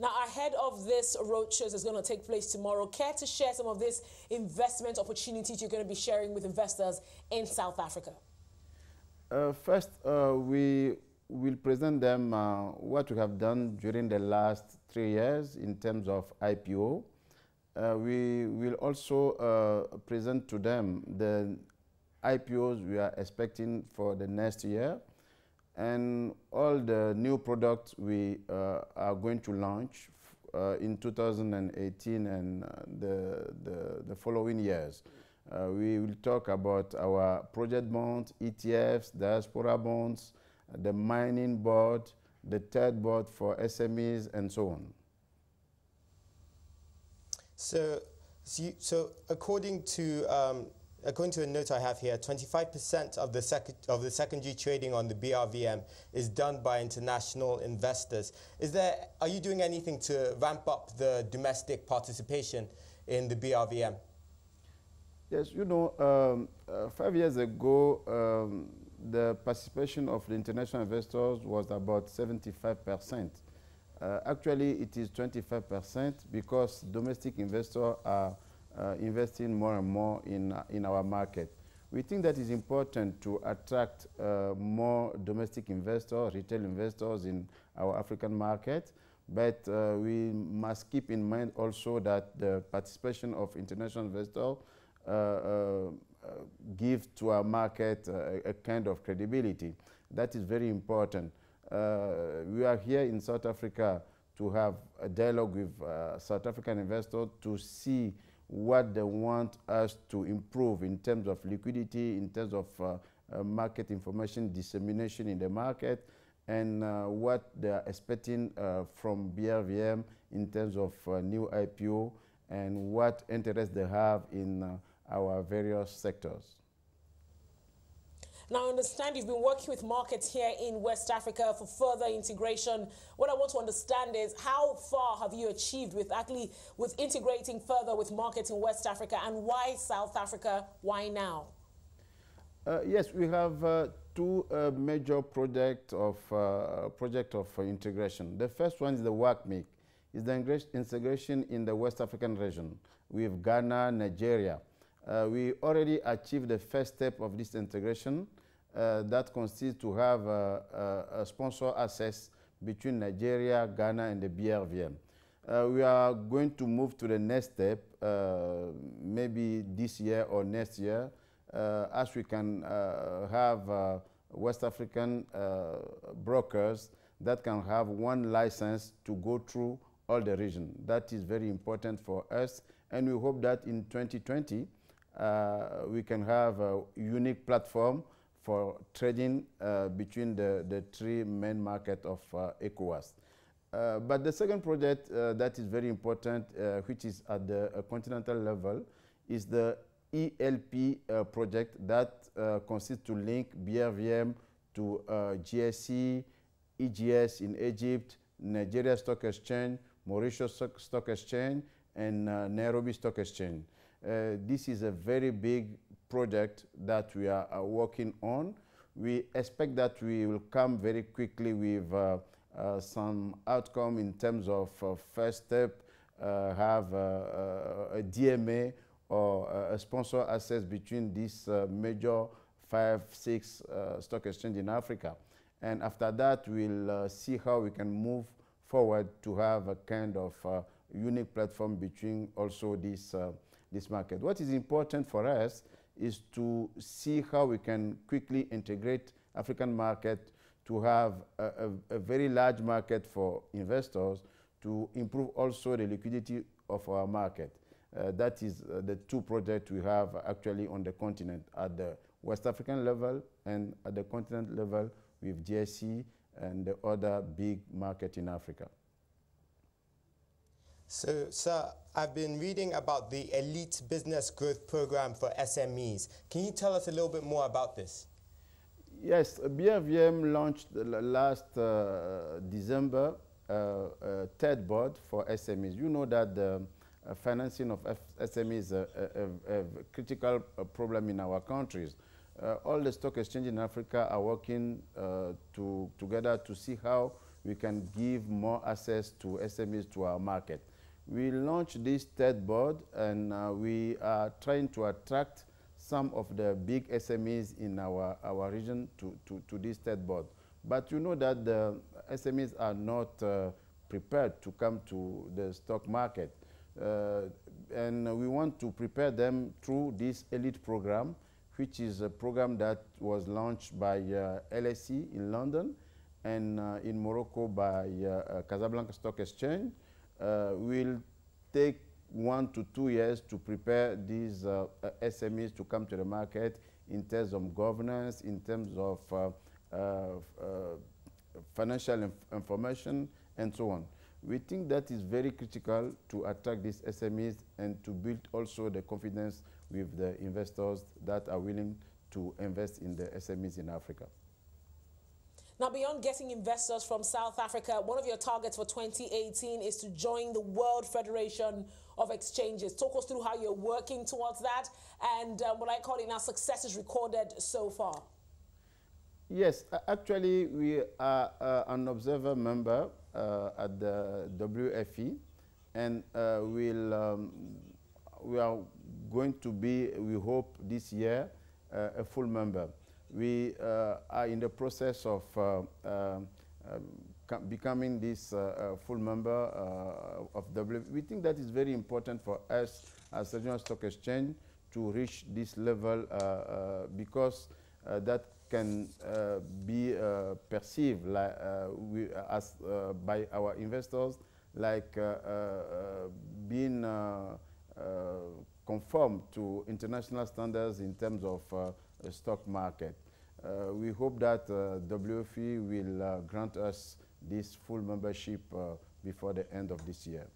Now, ahead of this roadshow that's going to take place tomorrow, care to share some of these investment opportunities you're going to be sharing with investors in South Africa? First, we will present them what we have done during the last 3 years in terms of IPO. We will also present to them the IPOs we are expecting for the next year and all the new products we are going to launch in 2018 and the following years. We will talk about our project bonds, ETFs, diaspora bonds, the mining board, the third board for SMEs, and so on. So according to a note I have here, 25% of the secondary trading on the BRVM is done by international investors. Are you doing anything to ramp up the domestic participation in the BRVM? Yes, you know, 5 years ago, the participation of the international investors was about 75%. Actually, it is 25% because domestic investors are investing more and more in our market. We think that is important to attract more domestic investors, retail investors in our African market, but we must keep in mind also that the participation of international investors give to our market a kind of credibility. That is very important. We are here in South Africa to have a dialogue with South African investors to see what they want us to improve in terms of liquidity, in terms of market information dissemination in the market, and what they are expecting from BRVM in terms of new IPO and what interest they have in our various sectors. Now, I understand you've been working with markets here in West Africa for further integration. What I want to understand is how far have you achieved with integrating further with markets in West Africa, and why South Africa? Why now? Yes, we have two major projects of integration. The first one is the WACMIC. It's the integration in the West African region with Ghana, Nigeria. We already achieved the first step of this integration that consists to have a sponsor access between Nigeria, Ghana, and the BRVM. We are going to move to the next step, maybe this year or next year, as we can have West African brokers that can have one license to go through all the region. That is very important for us, and we hope that in 2020, we can have a unique platform for trading between the three main markets of ECOWAS. But the second project that is very important, which is at the continental level, is the ELP project that consists to link BRVM to GSE, EGS in Egypt, Nigeria Stock Exchange, Mauritius Stock Exchange, and Nairobi Stock Exchange. This is a very big project that we are working on. We expect that we will come very quickly with some outcome in terms of first step, have a DMA or a sponsor access between these major 5-6 stock exchange in Africa. And after that, we'll see how we can move forward to have a kind of unique platform between also this market. What is important for us is to see how we can quickly integrate African market to have a very large market for investors to improve also the liquidity of our market. That is the two projects we have actually on the continent, at the West African level and at the continent level with GSE and the other big market in Africa. So, sir, I've been reading about the Elite Business Growth Program for SMEs. Can you tell us a little bit more about this? Yes, BRVM launched last December a third board for SMEs. You know that the financing of SMEs is a critical problem in our countries. All the stock exchanges in Africa are working together to see how we can give more access to SMEs to our market. We launched this third board, and we are trying to attract some of the big SMEs in our region to this third board. But you know that the SMEs are not prepared to come to the stock market. And we want to prepare them through this elite program, which is a program that was launched by LSE in London and in Morocco by Casablanca Stock Exchange. Will take 1 to 2 years to prepare these SMEs to come to the market in terms of governance, in terms of financial information, and so on. We think that is very critical to attract these SMEs and to build also the confidence with the investors that are willing to invest in the SMEs in Africa. Now, beyond getting investors from South Africa, one of your targets for 2018 is to join the World Federation of Exchanges. Talk us through how you're working towards that and what I call it now successes recorded so far. Yes, actually, we are an observer member at the WFE, and we are going to be, we hope, this year, a full member. We are in the process of becoming this full member of WFE. We think that is very important for us as Regional Stock Exchange to reach this level because that can be perceived like, by our investors like being conform to international standards in terms of stock market. We hope that WFE will grant us this full membership before the end of this year.